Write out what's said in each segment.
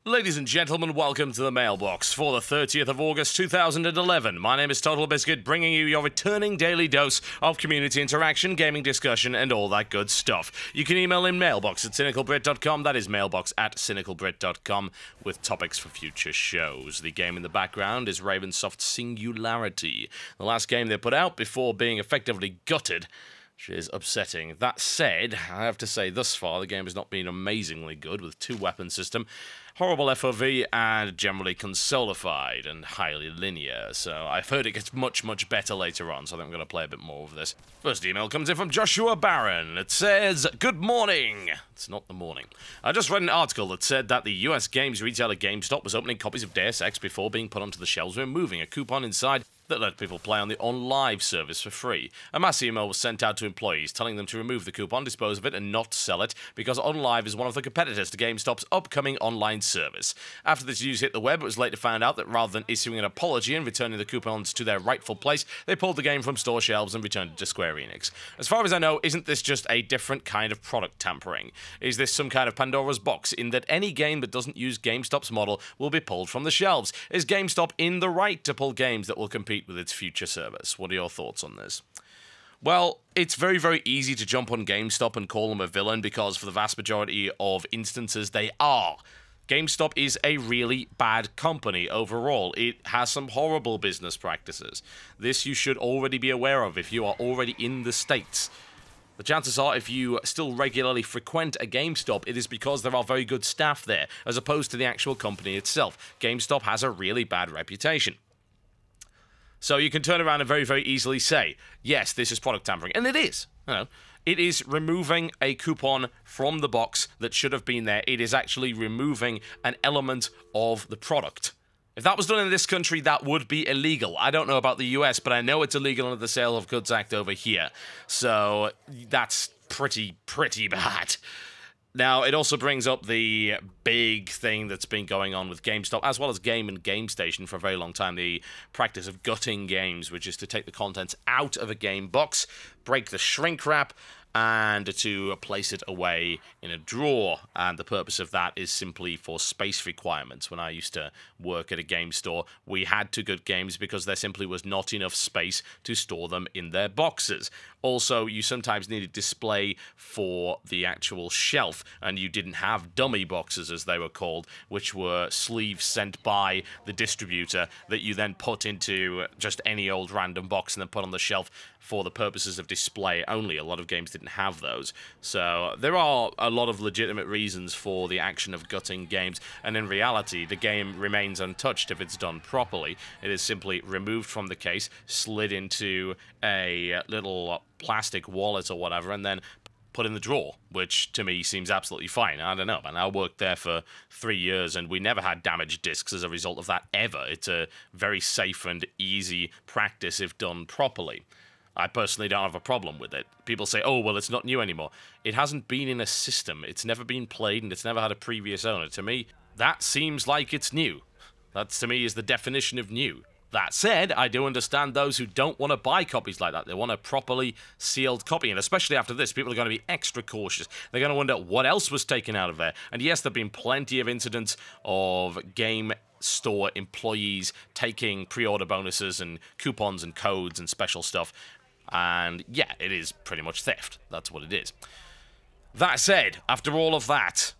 Ladies and gentlemen, welcome to the Mailbox for the 30th of August 2011. My name is Totalbiscuit, bringing you your returning daily dose of community interaction, gaming discussion, and all that good stuff. You can email in mailbox@cynicalbrit.com, that is mailbox@cynicalbrit.com, with topics for future shows. The game in the background is Ravensoft's Singularity, the last game they put out before being effectively gutted, which is upsetting. That said, I have to say thus far the game has not been amazingly good, with 2 weapon system, horrible FOV, and generally consolified and highly linear. So I've heard it gets much, much better later on, so I think I'm going to play a bit more of this. First email comes in from Joshua Barron. It says, "Good morning." It's not the morning. I just read an article that said that the US games retailer GameStop was opening copies of Deus Ex before being put onto the shelves, removing a coupon inside that let people play on the OnLive service for free. A mass email was sent out to employees telling them to remove the coupon, dispose of it, and not sell it, because OnLive is one of the competitors to GameStop's upcoming online service. After this news hit the web, it was later found out that rather than issuing an apology and returning the coupons to their rightful place, they pulled the game from store shelves and returned it to Square Enix. As far as I know, isn't this just a different kind of product tampering? Is this some kind of Pandora's box, in that any game that doesn't use GameStop's model will be pulled from the shelves? Is GameStop in the right to pull games that will compete with its future service? What are your thoughts on this? Well, it's very, very easy to jump on GameStop and call them a villain, because for the vast majority of instances, they are. GameStop is a really bad company overall. It has some horrible business practices. This you should already be aware of if you are already in the States. The chances are, if you still regularly frequent a GameStop, it is because there are very good staff there, as opposed to the actual company itself. GameStop has a really bad reputation. So you can turn around and very, very easily say, yes, this is product tampering. And it is. You know, it is removing a coupon from the box that should have been there. It is actually removing an element of the product. If that was done in this country, that would be illegal. I don't know about the US, but I know it's illegal under the Sale of Goods Act over here. So that's pretty bad. Now, it also brings up the big thing that's been going on with GameStop, as well as Game and GameStation for a very long time, the practice of gutting games, which is to take the contents out of a game box, break the shrink wrap, and to place it away in a drawer. And the purpose of that is simply for space requirements. When I used to work at a game store, we had to gut games because there simply was not enough space to store them in their boxes. Also, you sometimes needed display for the actual shelf, and you didn't have dummy boxes, as they were called, which were sleeves sent by the distributor that you then put into just any old random box and then put on the shelf for the purposes of display only. A lot of games didn't have those. So there are a lot of legitimate reasons for the action of gutting games, and in reality, the game remains untouched if it's done properly. It is simply removed from the case, slid into a little plastic wallet or whatever, and then put in the drawer, which to me seems absolutely fine. I don't know, man. I worked there for 3 years, and we never had damaged discs as a result of that, ever. It's a very safe and easy practice if done properly. I personally don't have a problem with it. People say, oh, well, it's not new anymore. It hasn't been in a system. It's never been played, and it's never had a previous owner. To me, that seems like it's new. That, to me, is the definition of new. That said, I do understand those who don't want to buy copies like that. They want a properly sealed copy, and especially after this, people are going to be extra cautious. They're going to wonder what else was taken out of there. And yes, there have been plenty of incidents of game store employees taking pre-order bonuses and coupons and codes and special stuff. And yeah, it is pretty much theft. That's what it is. That said, after all of that,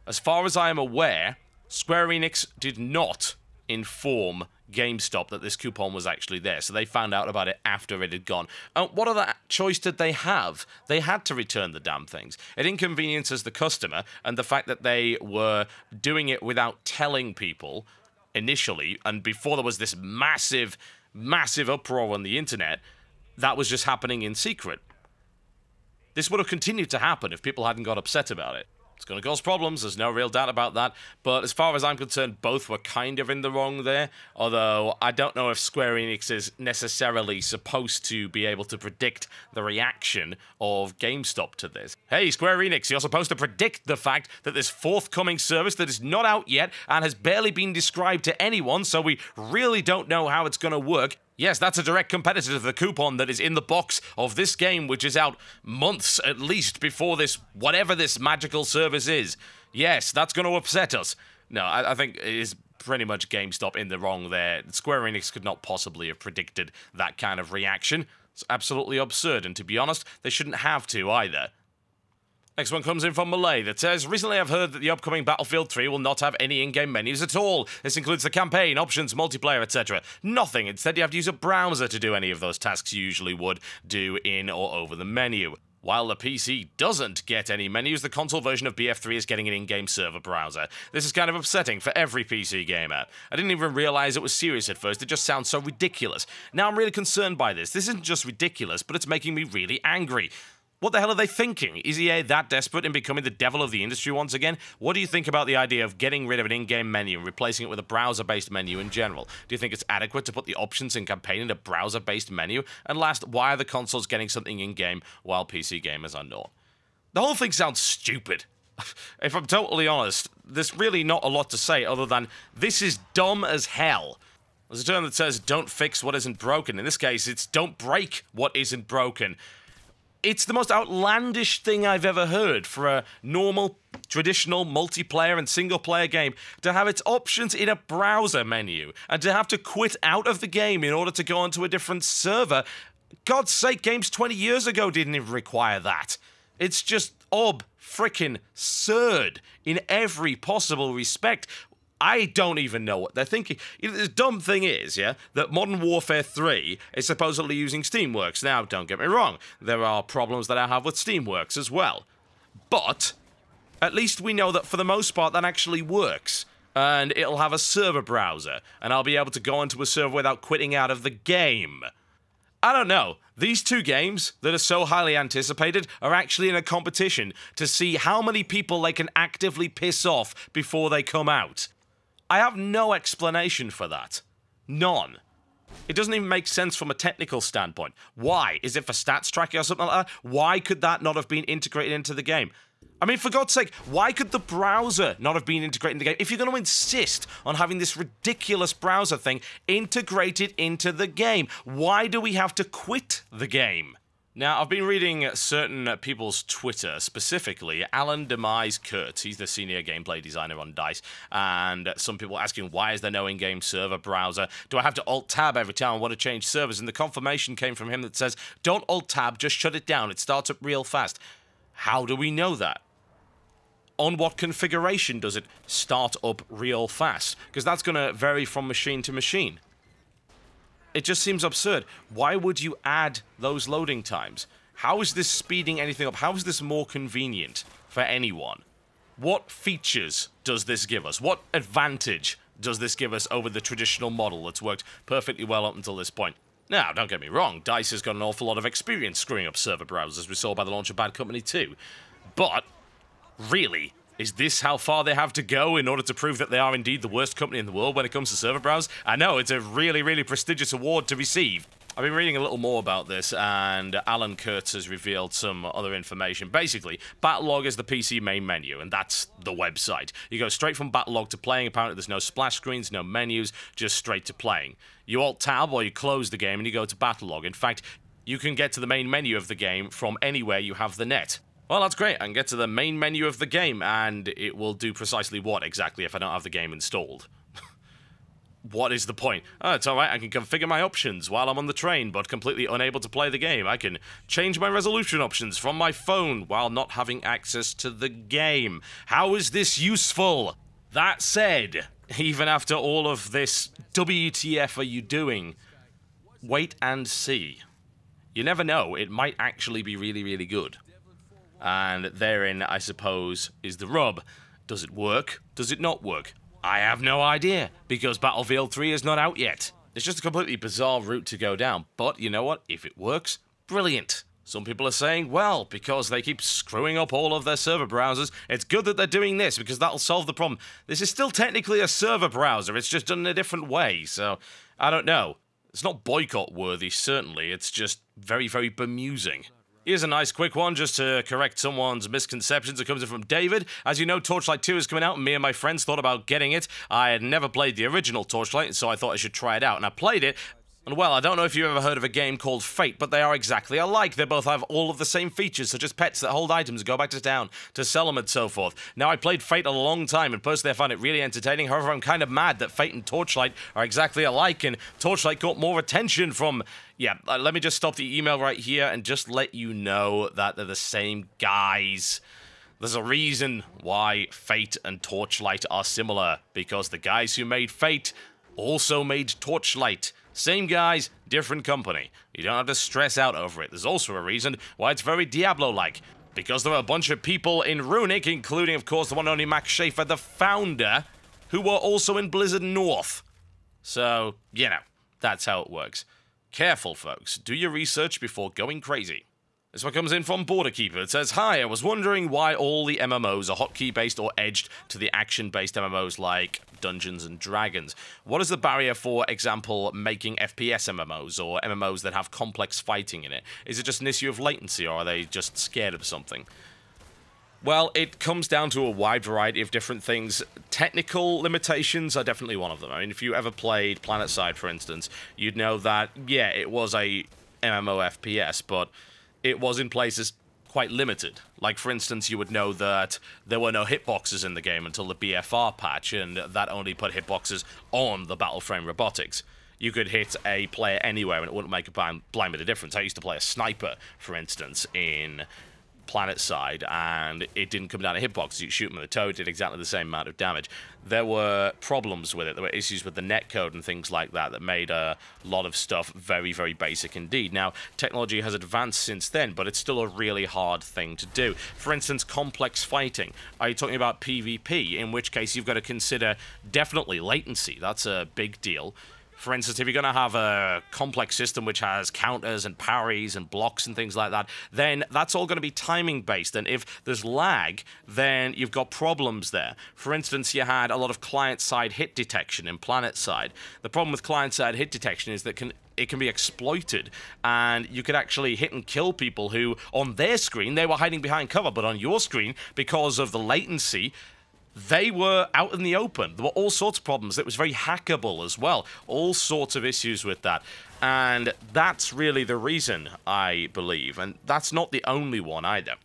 as far as I am aware, Square Enix did not inform GameStop that this coupon was actually there, so they found out about it after it had gone. What other choice did they have? They had to return the damn things. It inconveniences the customer, and the fact that they were doing it without telling people initially, and before there was this massive uproar on the internet, that was just happening in secret. This would have continued to happen if people hadn't got upset about it. It's going to cause problems, there's no real doubt about that, but as far as I'm concerned, both were kind of in the wrong there, although I don't know if Square Enix is necessarily supposed to be able to predict the reaction of GameStop to this. Hey, Square Enix, you're supposed to predict the fact that this forthcoming service that is not out yet and has barely been described to anyone, so we really don't know how it's going to work. Yes, that's a direct competitor to the coupon that is in the box of this game, which is out months at least before this, whatever this magical service is. Yes, that's going to upset us. No, I think it is pretty much GameStop in the wrong there. Square Enix could not possibly have predicted that kind of reaction. It's absolutely absurd, and to be honest, they shouldn't have to either. Next one comes in from Malay that says, recently I've heard that the upcoming Battlefield 3 will not have any in-game menus at all. This includes the campaign, options, multiplayer, etc. Nothing. Instead, you have to use a browser to do any of those tasks you usually would do in or over the menu. While the PC doesn't get any menus, the console version of BF3 is getting an in-game server browser. This is kind of upsetting for every PC gamer. I didn't even realize it was serious at first, it just sounds so ridiculous. Now I'm really concerned by this. This isn't just ridiculous, but it's making me really angry. What the hell are they thinking? Is EA that desperate in becoming the devil of the industry once again? What do you think about the idea of getting rid of an in-game menu and replacing it with a browser-based menu in general? Do you think it's adequate to put the options in campaign in a browser-based menu? And last, why are the consoles getting something in-game while PC gamers are not? The whole thing sounds stupid. If I'm totally honest, there's really not a lot to say other than, this is dumb as hell. There's a term that says, don't fix what isn't broken. In this case, it's don't break what isn't broken. It's the most outlandish thing I've ever heard for a normal, traditional multiplayer and single-player game to have its options in a browser menu and to have to quit out of the game in order to go onto a different server. God's sake, games 20 years ago didn't even require that. It's just frickin' absurd in every possible respect. I don't even know what they're thinking. The dumb thing is, yeah, that Modern Warfare 3 is supposedly using Steamworks. Now, don't get me wrong, there are problems that I have with Steamworks as well. But, at least we know that for the most part that actually works. And it'll have a server browser, and I'll be able to go onto a server without quitting out of the game. I don't know. These two games that are so highly anticipated are actually in a competition to see how many people they can actively piss off before they come out. I have no explanation for that. None. It doesn't even make sense from a technical standpoint. Why? Is it for stats tracking or something like that? Why could that not have been integrated into the game? I mean, for God's sake, why could the browser not have been integrated in the game? If you're going to insist on having this ridiculous browser thing integrated into the game, why do we have to quit the game? Now, I've been reading certain people's Twitter, specifically Alan Demise Kurtz. He's the senior gameplay designer on DICE, and some people asking, why is there no in-game server browser? Do I have to Alt-Tab every time I want to change servers? And the confirmation came from him that says, don't Alt-Tab, just shut it down. It starts up real fast. How do we know that? On what configuration does it start up real fast? Because that's going to vary from machine to machine. It just seems absurd. Why would you add those loading times? How is this speeding anything up? How is this more convenient for anyone? What features does this give us? What advantage does this give us over the traditional model that's worked perfectly well up until this point? Now, don't get me wrong, DICE has got an awful lot of experience screwing up server browsers, as we saw by the launch of Bad Company 2. But, really, is this how far they have to go in order to prove that they are indeed the worst company in the world when it comes to server browsers? I know, it's a really, really prestigious award to receive. I've been reading a little more about this, and Alan Kurtz has revealed some other information. Basically, Battlelog is the PC main menu, and that's the website. You go straight from Battlelog to playing. Apparently there's no splash screens, no menus, just straight to playing. You Alt-Tab or you close the game and you go to Battlelog. In fact, you can get to the main menu of the game from anywhere you have the net. Well, that's great. I can get to the main menu of the game, and it will do precisely what exactly if I don't have the game installed? What is the point? Oh, it's alright, I can configure my options while I'm on the train, but completely unable to play the game. I can change my resolution options from my phone while not having access to the game. How is this useful? That said, even after all of this, WTF are you doing? Wait and see. You never know, it might actually be really, really good. And therein, I suppose, is the rub. Does it work? Does it not work? I have no idea, because Battlefield 3 is not out yet. It's just a completely bizarre route to go down, but you know what? If it works, brilliant. Some people are saying, well, because they keep screwing up all of their server browsers, it's good that they're doing this, because that'll solve the problem. This is still technically a server browser, it's just done in a different way, so I don't know. It's not boycott-worthy, certainly, it's just very, very bemusing. Here's a nice quick one just to correct someone's misconceptions. It comes in from David. As you know, Torchlight 2 is coming out, and me and my friends thought about getting it. I had never played the original Torchlight, so I thought I should try it out. And I played it, And well, I don't know if you've ever heard of a game called Fate, but they are exactly alike. They both have all of the same features, such as pets that hold items, go back to town, to sell them, and so forth. Now, I played Fate a long time, and personally I found it really entertaining. However, I'm kind of mad that Fate and Torchlight are exactly alike, and Torchlight got more attention from... Yeah, let me just stop the email right here and just let you know that they're the same guys. There's a reason why Fate and Torchlight are similar, because the guys who made Fate also made Torchlight. Same guys, different company. You don't have to stress out over it. There's also a reason why it's very Diablo-like. Because there are a bunch of people in Runic, including, of course, the one and only Max Schaefer, the founder, who were also in Blizzard North. So, you know, that's how it works. Careful, folks. Do your research before going crazy. This one comes in from Borderkeeper. It says, "Hi, I was wondering why all the MMOs are hotkey-based or edged to the action-based MMOs like Dungeons and Dragons. What is the barrier, for example, making FPS MMOs or MMOs that have complex fighting in it? Is it just an issue of latency, or are they just scared of something?" Well, it comes down to a wide variety of different things. Technical limitations are definitely one of them. I mean, if you ever played PlanetSide, for instance, you'd know that, yeah, it was a MMO FPS, but it was in places quite limited. Like, for instance, you would know that there were no hitboxes in the game until the BFR patch, and that only put hitboxes on the battleframe robotics. You could hit a player anywhere, and it wouldn't make a blind bit of difference. I used to play a sniper, for instance, in PlanetSide, and it didn't come down to hitboxes. You shoot them in the toe, it did exactly the same amount of damage. There were problems with it. There were issues with the netcode and things like that that made a lot of stuff very, very basic indeed. Now, technology has advanced since then, but it's still a really hard thing to do. For instance, complex fighting. Are you talking about PvP? In which case, you've got to consider definitely latency. That's a big deal. For instance, if you're going to have a complex system which has counters and parries and blocks and things like that, then that's all going to be timing-based. And if there's lag, then you've got problems there. For instance, you had a lot of client-side hit detection in PlanetSide. The problem with client-side hit detection is that it can be exploited, and you could actually hit and kill people who, on their screen, they were hiding behind cover, but on your screen, because of the latency, they were out in the open. There were all sorts of problems. It was very hackable as well. All sorts of issues with that. And that's really the reason, I believe. And that's not the only one either.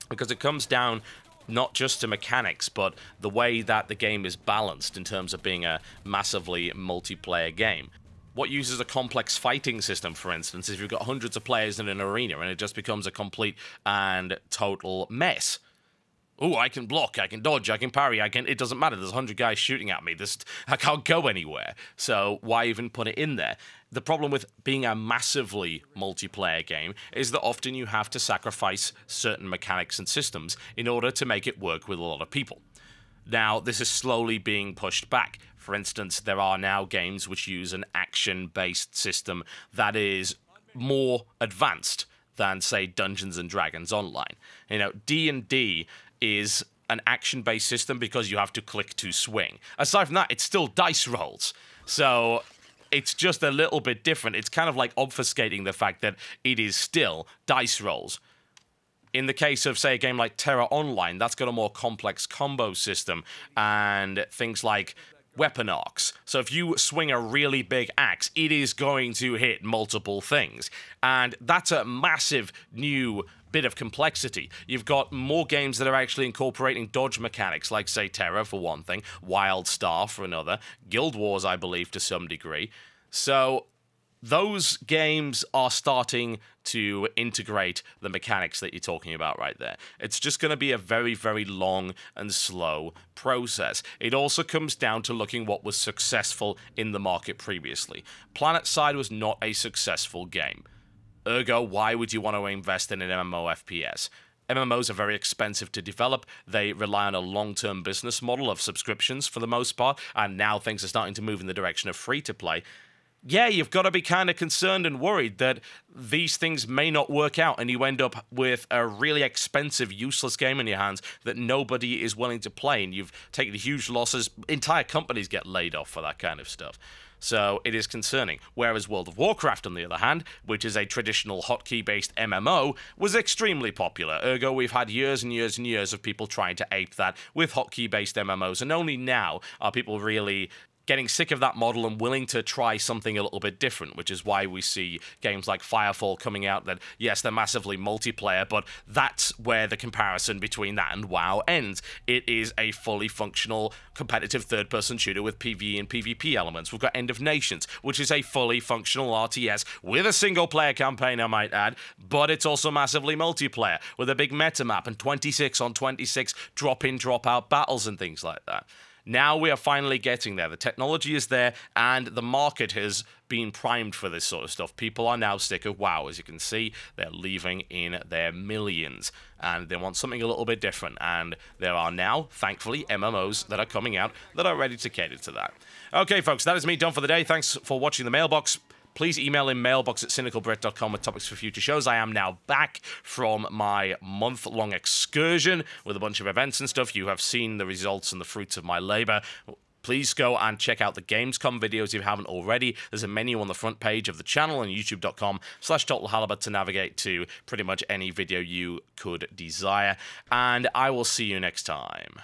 Because it comes down not just to mechanics, but the way that the game is balanced in terms of being a massively multiplayer game. What uses a complex fighting system, for instance, if you've got hundreds of players in an arena and it just becomes a complete and total mess. Oh, I can block, I can dodge, I can parry, it doesn't matter, there's 100 guys shooting at me, I can't go anywhere, so why even put it in there? The problem with being a massively multiplayer game is that often you have to sacrifice certain mechanics and systems in order to make it work with a lot of people. Now, this is slowly being pushed back. For instance, there are now games which use an action-based system that is more advanced than, say, Dungeons and Dragons Online. You know, D&D is an action-based system because you have to click to swing. Aside from that, it's still dice rolls. So it's just a little bit different. It's kind of like obfuscating the fact that it is still dice rolls. In the case of, say, a game like Terra Online, that's got a more complex combo system and things like weapon arcs. So if you swing a really big axe, it is going to hit multiple things. And that's a massive new bit of complexity. You've got more games that are actually incorporating dodge mechanics, like, say, Terra for one thing, WildStar for another, Guild Wars, I believe, to some degree. So those games are starting to integrate the mechanics that you're talking about right there. It's just going to be a very, very long and slow process. It also comes down to looking what was successful in the market previously. PlanetSide was not a successful game. Ergo, why would you want to invest in an MMO FPS? MMOs are very expensive to develop. They rely on a long-term business model of subscriptions for the most part, and now things are starting to move in the direction of free-to-play. Yeah, you've got to be kind of concerned and worried that these things may not work out and you end up with a really expensive, useless game in your hands that nobody is willing to play, and you've taken huge losses. Entire companies get laid off for that kind of stuff. So it is concerning. Whereas World of Warcraft, on the other hand, which is a traditional hotkey-based MMO, was extremely popular. Ergo, we've had years and years and years of people trying to ape that with hotkey-based MMOs, and only now are people really getting sick of that model and willing to try something a little bit different, which is why we see games like Firefall coming out that, yes, they're massively multiplayer, but that's where the comparison between that and WoW ends. It is a fully functional, competitive third-person shooter with PvE and PvP elements. We've got End of Nations, which is a fully functional RTS with a single-player campaign, I might add, but it's also massively multiplayer, with a big meta map and 26 on 26 drop-in, drop-out battles and things like that. Now we are finally getting there. The technology is there, and the market has been primed for this sort of stuff. People are now sick of WoW. As you can see, they're leaving in their millions, and they want something a little bit different. And there are now, thankfully, MMOs that are coming out that are ready to cater to that. Okay, folks, that is me done for the day. Thanks for watching the Mailbox. Please email in mailbox@cynicalbrit.com with topics for future shows. I am now back from my month-long excursion with a bunch of events and stuff. You have seen the results and the fruits of my labor. Please go and check out the Gamescom videos if you haven't already. There's a menu on the front page of the channel on youtube.com/TotalHalibut to navigate to pretty much any video you could desire. And I will see you next time.